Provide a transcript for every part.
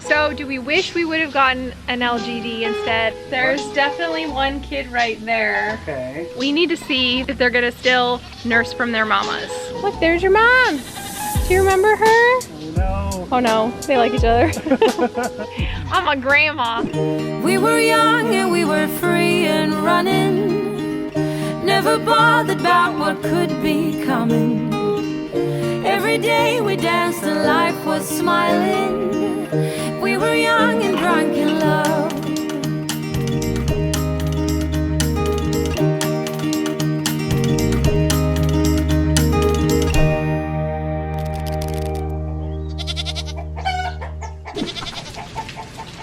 So do we wish we would have gotten an LGD instead? There's definitely one kid right there. Okay. We need to see if they're gonna still nurse from their mamas. Look, there's your mom. Do you remember her? Oh no. Oh no, they like each other. I'm a grandma. We were young and we were free and running, never bothered about what could be coming. Every day we danced and life was smiling. We were young and drunk in love.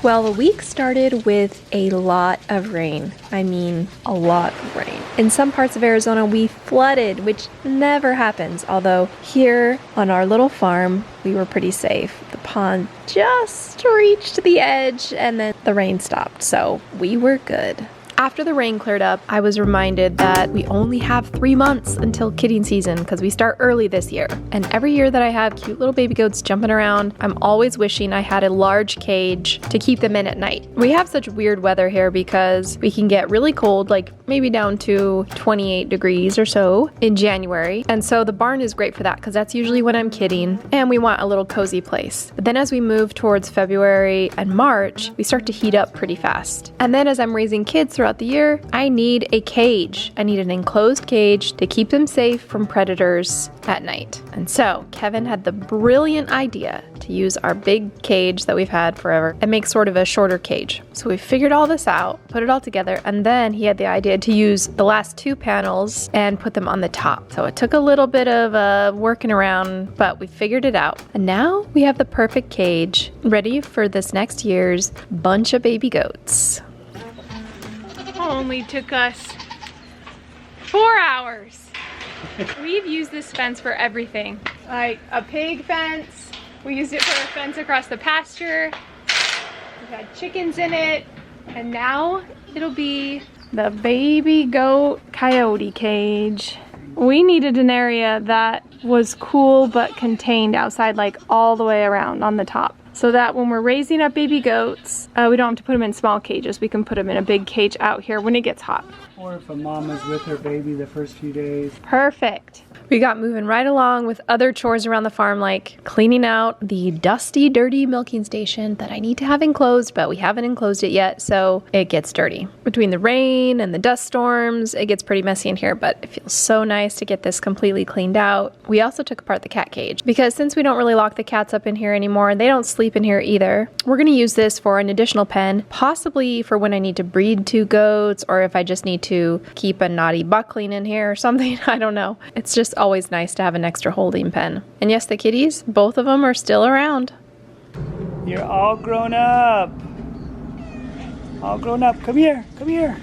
Well, the week started with a lot of rain. I mean, a lot of rain. In some parts of Arizona, we flooded, which never happens. Although here on our little farm, we were pretty safe. The pond just reached the edge and then the rain stopped. So we were good. After the rain cleared up, I was reminded that we only have 3 months until kidding season because we start early this year. And every year that I have cute little baby goats jumping around, I'm always wishing I had a large cage to keep them in at night. We have such weird weather here because we can get really cold, like maybe down to 28 degrees or so in January. And so the barn is great for that because that's usually when I'm kidding and we want a little cozy place. But then as we move towards February and March, we start to heat up pretty fast. And then as I'm raising kids throughout the year, I need a cage. I need an enclosed cage to keep them safe from predators at night. And so Kevin had the brilliant idea to use our big cage that we've had forever and make sort of a shorter cage. So we figured all this out, put it all together, and then he had the idea to use the last 2 panels and put them on the top. So it took a little bit of working around, but we figured it out. And now we have the perfect cage ready for this next year's bunch of baby goats. Only took us 4 hours. We've used this fence for everything. Like a pig fence. We used it for a fence across the pasture. We've had chickens in it. And now it'll be the baby goat coyote cage. We needed an area that was cool but contained outside, like all the way around on the top. So that when we're raising up baby goats, we don't have to put them in small cages. We can put them in a big cage out here when it gets hot. Or if a mom is with her baby the first few days. Perfect. We got moving right along with other chores around the farm, like cleaning out the dusty, dirty milking station that I need to have enclosed, but we haven't enclosed it yet, so it gets dirty. Between the rain and the dust storms, it gets pretty messy in here, but it feels so nice to get this completely cleaned out. We also took apart the cat cage, because since we don't really lock the cats up in here anymore, and they don't sleep in here either, we're gonna use this for an additional pen, possibly for when I need to breed 2 goats, or if I just need to keep a naughty buckling in here or something, I don't know. It's just always nice to have an extra holding pen. And yes, the kitties, both of them are still around. You're all grown up. All grown up. Come here. Come here.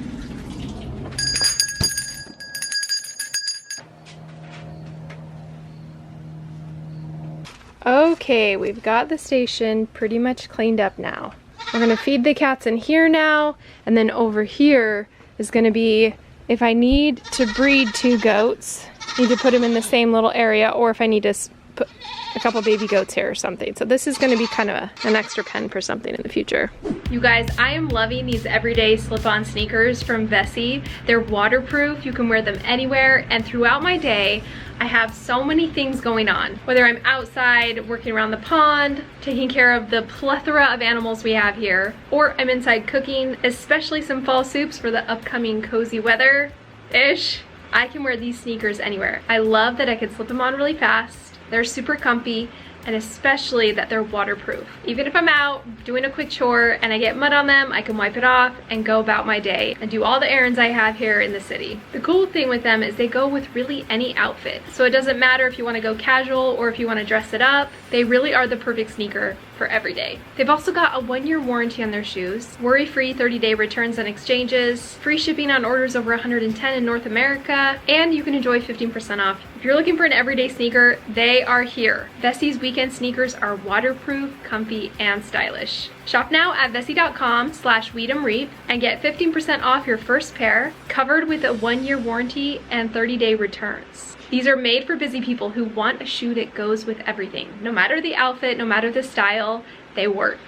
Okay, we've got the station pretty much cleaned up now. We're gonna feed the cats in here now, and then over here is gonna be, if I need to breed 2 goats, need to put them in the same little area, or if I need to put a couple baby goats here or something. So this is gonna be kind of an extra pen for something in the future. You guys, I am loving these everyday slip-on sneakers from Vessi. They're waterproof, you can wear them anywhere, and throughout my day, I have so many things going on. Whether I'm outside working around the pond, taking care of the plethora of animals we have here, or I'm inside cooking, especially some fall soups for the upcoming cozy weather-ish, I can wear these sneakers anywhere. I love that I can slip them on really fast. They're super comfy, and especially that they're waterproof. Even if I'm out doing a quick chore and I get mud on them, I can wipe it off and go about my day and do all the errands I have here in the city. The cool thing with them is they go with really any outfit. So it doesn't matter if you want to go casual or if you want to dress it up. They really are the perfect sneaker for every day. They've also got a 1-year warranty on their shoes, worry-free 30-day returns and exchanges, free shipping on orders over 110 in North America, and you can enjoy 15% off. If you're looking for an everyday sneaker, they are here. Vessi's weekend sneakers are waterproof, comfy, and stylish. Shop now at vessi.com/weedemreap and get 15% off your first pair, covered with a 1-year warranty and 30-day returns. These are made for busy people who want a shoe that goes with everything. No matter the outfit, no matter the style, they work.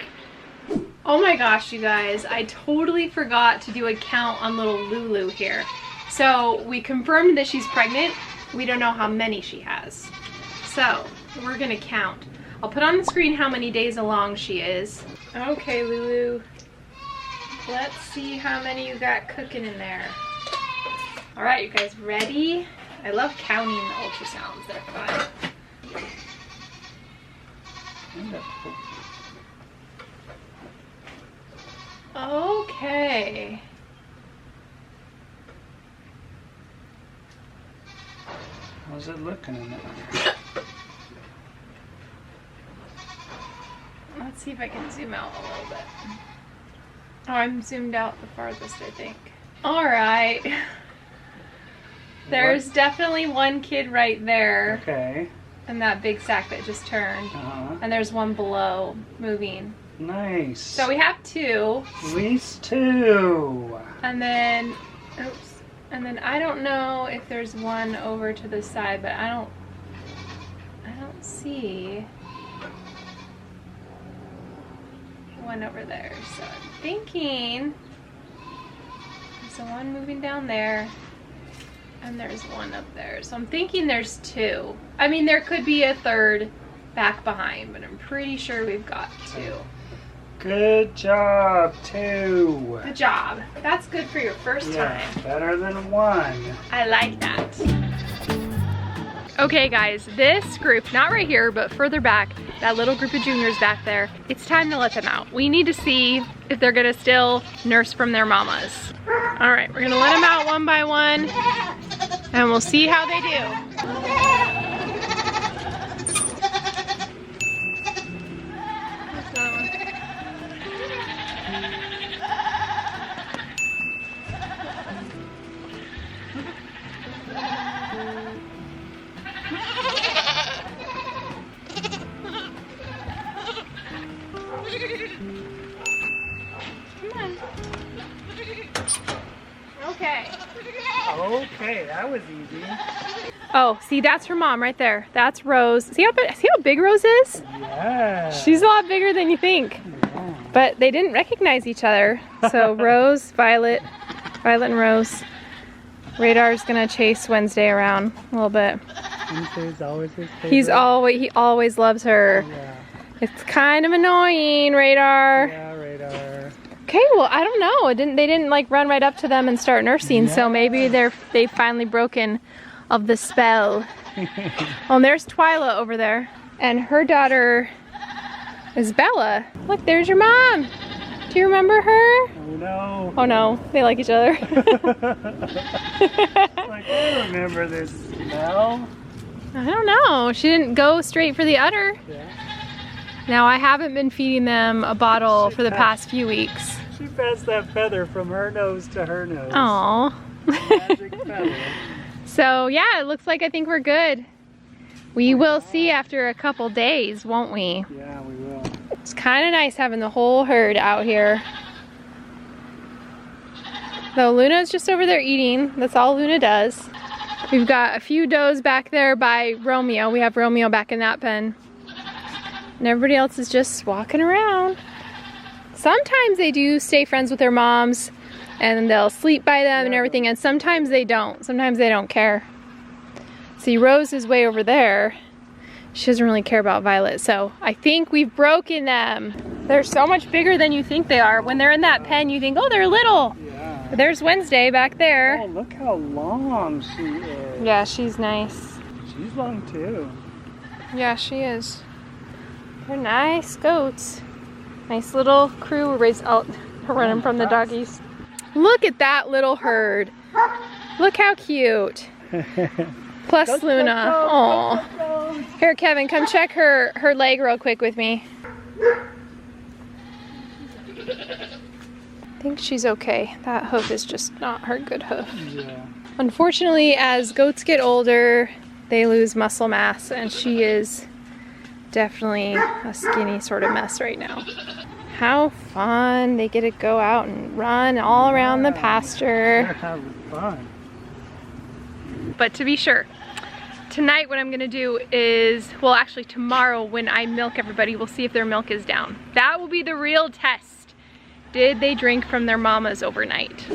Oh my gosh, you guys, I totally forgot to do a count on little Lulu here. So we confirmed that she's pregnant. We don't know how many she has. So we're gonna count. I'll put on the screen how many days along she is. Okay, Lulu. Let's see how many you got cooking in there. All right, you guys ready? I love counting the ultrasounds, they're fun. Okay. How's it looking in there? Let's see if I can zoom out a little bit. Oh, I'm zoomed out the farthest, I think. All right. There's definitely one kid right there. Okay. In that big sack that just turned. And there's one below moving. Nice. So we have 2. At least 2. And then, oops. And then I don't know if there's one over to the side, but I don't see one over there. So I'm thinking there's the one moving down there. And there's one up there. So I'm thinking there's 2. I mean, there could be a third back behind, but I'm pretty sure we've got 2. Good job, 2. Good job. That's good for your first time. Better than 1. I like that. Okay guys, this group, not right here, but further back, that little group of juniors back there, it's time to let them out. We need to see if they're gonna still nurse from their mamas. All right, we're gonna let them out one by one, and we'll see how they do. Okay, that was easy. Oh, see, that's her mom right there. That's Rose. See how big Rose is? Yeah. She's a lot bigger than you think. Yeah. But they didn't recognize each other. So Rose, Violet and Rose. Radar's gonna chase Wednesday around a little bit. Wednesday's always his favorite. He always loves her. Yeah. It's kind of annoying, Radar. Yeah, Radar. Okay, well, I don't know. They didn't like run right up to them and start nursing, so maybe they've finally broken of the spell. Oh, and there's Twyla over there. And her daughter is Bella. Look, there's your mom. Do you remember her? Oh no. Oh no, they like each other. Like, I remember this smell. I don't know. She didn't go straight for the udder. Yeah. Now, I haven't been feeding them a bottle for the past few weeks. She passed that feather from her nose to her nose. Aww. Magic feather. So yeah, it looks like I think we're good. We will see after a couple days, won't we? Yeah, we will. It's kind of nice having the whole herd out here. Though Luna's just over there eating. That's all Luna does. We've got a few does back there by Romeo. We have Romeo back in that pen. And everybody else is just walking around. Sometimes they do stay friends with their moms and they'll sleep by them and everything, and sometimes they don't. Sometimes they don't care. See, Rose is way over there. She doesn't really care about Violet, so I think we've broken them. They're so much bigger than you think they are. When they're in that pen, you think, oh, they're little. Yeah. But there's Wednesday back there. Oh, look how long she is. Yeah, she's nice. She's long too. Yeah, she is. They're nice goats. Nice little crew. We're running from the doggies. Look at that little herd. Look how cute. Plus Luna. Aw. Here, Kevin, come check her leg real quick with me. I think she's okay. That hoof is just not her good hoof. Yeah. Unfortunately, as goats get older, they lose muscle mass, and she is definitely a skinny sort of mess right now. How fun. They get to go out and run all around the pasture. They're having fun. But to be sure, tonight what I'm gonna do is, well, actually tomorrow when I milk everybody, we'll see if their milk is down. That will be the real test Did they drink from their mamas overnight?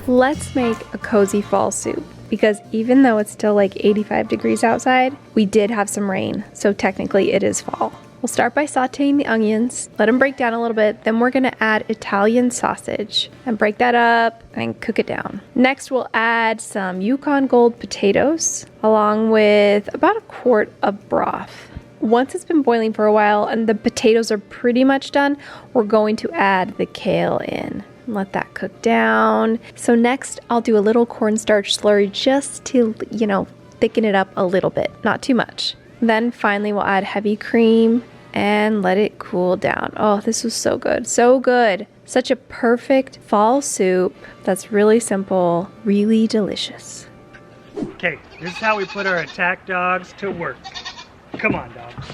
Let's make a cozy fall soup, because even though it's still like 85 degrees outside, we did have some rain, so technically it is fall. We'll start by sauteing the onions, let them break down a little bit, then we're gonna add Italian sausage and break that up and cook it down. Next we'll add some Yukon Gold potatoes along with about a quart of broth. Once it's been boiling for a while and the potatoes are pretty much done, we're going to add the kale in. Let that cook down. So next I'll do a little cornstarch slurry just to, thicken it up a little bit, not too much. Then finally we'll add heavy cream and let it cool down. Oh, this was so good, so good. Such a perfect fall soup that's really simple, really delicious. Okay, this is how we put our attack dogs to work. Come on, dogs.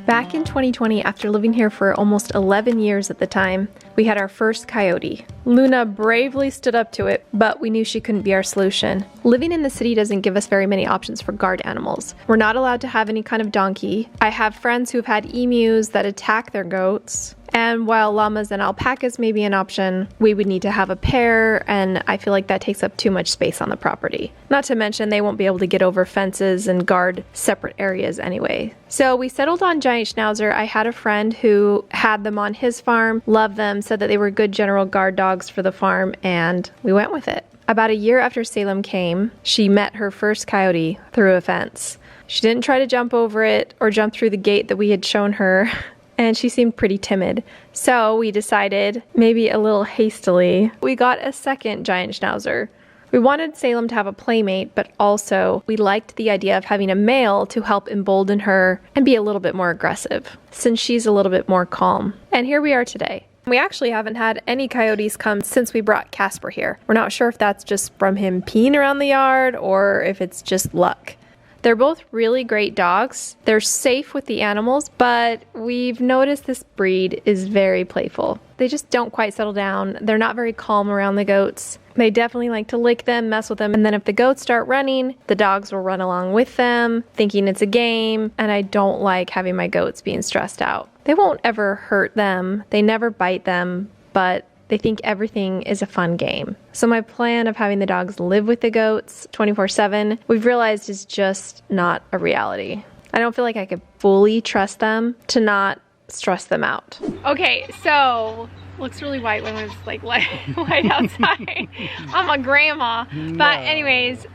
Back in 2020, after living here for almost 11 years at the time, we had our first coyote. Luna bravely stood up to it, but we knew she couldn't be our solution. Living in the city doesn't give us very many options for guard animals. We're not allowed to have any kind of donkey. I have friends who've had emus that attack their goats. And while llamas and alpacas may be an option, we would need to have a pair, and I feel like that takes up too much space on the property. Not to mention they won't be able to get over fences and guard separate areas anyway. So we settled on giant Schnauzer. I had a friend who had them on his farm, loved them, said that they were good general guard dogs for the farm, and we went with it. About a year after Salem came, she met her first coyote through a fence. She didn't try to jump over it or jump through the gate that we had shown her. And she seemed pretty timid. So we decided, maybe a little hastily, we got a second giant Schnauzer. We wanted Salem to have a playmate, but also we liked the idea of having a male to help embolden her and be a little bit more aggressive, since she's a little bit more calm. And here we are today. We actually haven't had any coyotes come since we brought Casper here. We're not sure if that's just from him peeing around the yard or if it's just luck. They're both really great dogs. They're safe with the animals, but we've noticed this breed is very playful. They just don't quite settle down. They're not very calm around the goats. They definitely like to lick them, mess with them, and then if the goats start running, the dogs will run along with them, thinking it's a game, and I don't like having my goats being stressed out. They won't ever hurt them. They never bite them, but they think everything is a fun game. So my plan of having the dogs live with the goats 24/7, we've realized is just not a reality. I don't feel like I could fully trust them to not stress them out. Okay, so looks really white when it's like light outside. I'm a grandma. No. But anyways,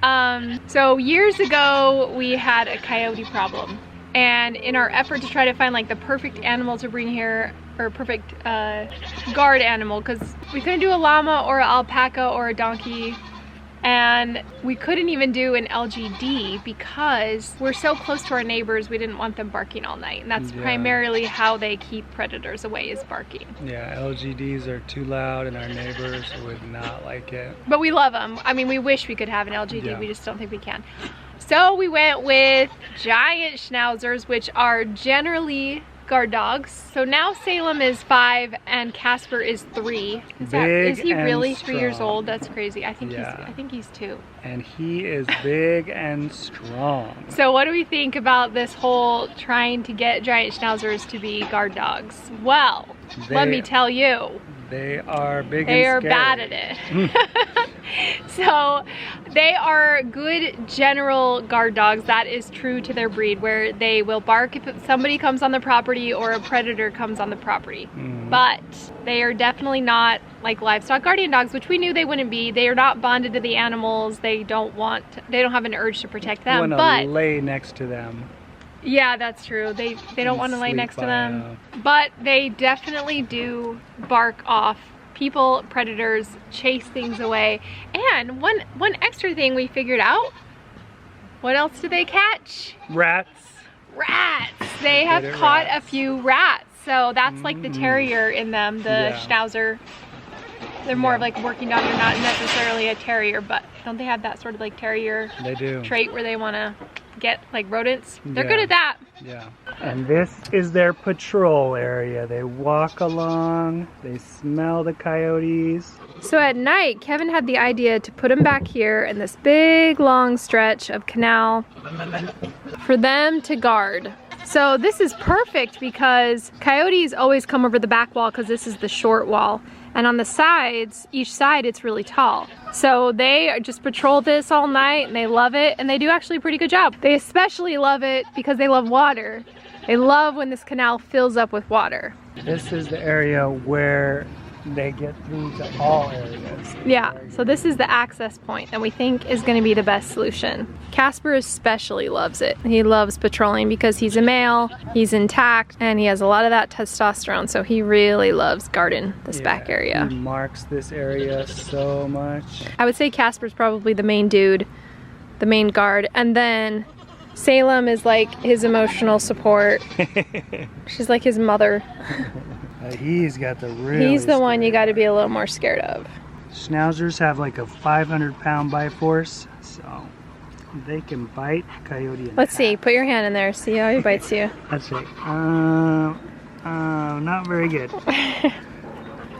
so years ago we had a coyote problem. And in our effort to try to find like the perfect animal to bring here, or perfect guard animal, because we couldn't do a llama or an alpaca or a donkey, and we couldn't even do an LGD because we're so close to our neighbors, we didn't want them barking all night, and that's primarily how they keep predators away, is barking. Yeah, LGDs are too loud and our neighbors would not like it. But we love them. I mean, we wish we could have an LGD, we just don't think we can. So we went with giant Schnauzers, which are generally guard dogs. So now Salem is 5 and Casper is 3. Is he really 3 years old? That's crazy. I think he's 2. And he is big and strong. So what do we think about this whole trying to get giant Schnauzers to be guard dogs? Well, let me tell you. They are big and scary. They are bad at it. So they are good general guard dogs. That is true to their breed, where they will bark if somebody comes on the property or a predator comes on the property. But they are definitely not like livestock guardian dogs, which we knew they wouldn't be. They are not bonded to the animals. They don't have an urge to protect them. You want to lay next to them. Yeah, that's true. They don't want to lay next to them. But they definitely do bark off people, predators, chase things away. And one extra thing we figured out, what else do they catch? Rats. Rats. They have caught a few rats. So that's like the terrier in them, the Schnauzer. They're more of like a working dog. They're not necessarily a terrier, but don't they have that sort of like terrier trait where they want to get like rodents? They're good at that. Yeah. And this is their patrol area. They walk along, they smell the coyotes. So at night, Kevin had the idea to put them back here in this big long stretch of canal for them to guard. So this is perfect because coyotes always come over the back wall because this is the short wall. And on the sides, each side, it's really tall. So they just patrol this all night and they love it, and they do actually a pretty good job. They especially love it because they love water. They love when this canal fills up with water. This is the area where they get through to all areas. Yeah, so this is the access point that we think is going to be the best solution. Casper especially loves it. He loves patrolling because he's a male, he's intact, and he has a lot of that testosterone, so he really loves guarding this back area. He marks this area so much. I would say Casper's probably the main dude, the main guard, and then Salem is like his emotional support. She's like his mother. He's got the really He's the one you got to be a little more scared of. Schnauzers have like a 500-pound bite force, so they can bite a coyote in Let's half. see, put your hand in there, see how he bites you. Let's see. Not very good.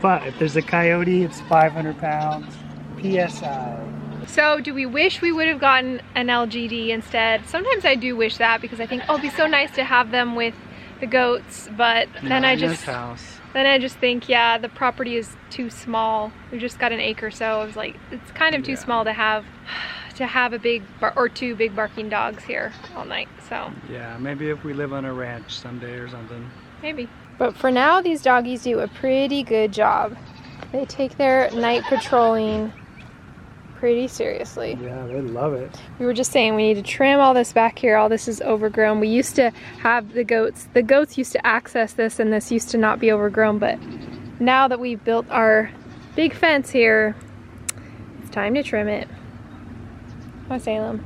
But if there's a coyote, it's 500 pounds. PSI. So do we wish we would have gotten an LGD instead? Sometimes I do wish that because I think, oh, it'd be so nice to have them with the goats, but then I just think, yeah, the property is too small. We just got an acre, so I was like, it's kind of too small to have a big or two big barking dogs here all night. So yeah, maybe if we live on a ranch someday or something. Maybe. But for now, these doggies do a pretty good job. They take their night patrolling pretty seriously. Yeah, they love it. We were just saying we need to trim all this back here. All this is overgrown. We used to have the goats. The goats used to access this, and this used to not be overgrown, but now that we've built our big fence here, it's time to trim it. Hi, Salem.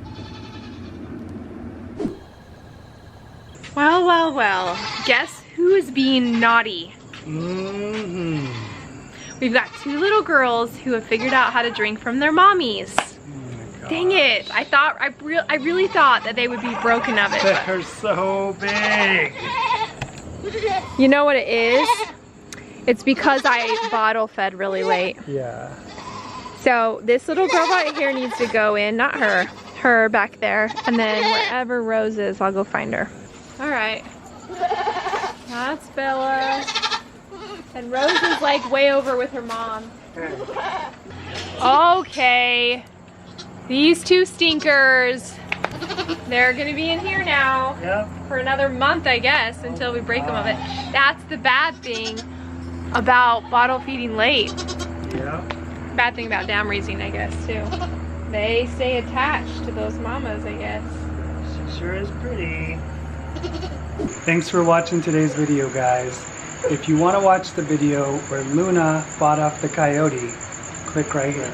Well, well, well. Guess who is being naughty? We've got two little girls who have figured out how to drink from their mommies. Oh, dang it! I really thought that they would be broken of it. They're so big. You know what it is? It's because I bottle fed really late. Yeah. So this little girl right here needs to go in, not her. Her back there, and then wherever Rose is, I'll go find her. All right. That's Bella. And Rose is like way over with her mom. Okay. These two stinkers. They're gonna be in here now. Yep. For another month, I guess, until we break them of it. That's the bad thing about bottle feeding late. Yeah. Bad thing about dam raising, I guess, too. They stay attached to those mamas, I guess. She sure is pretty. Thanks for watching today's video, guys. If you want to watch the video where Luna fought off the coyote, click right here.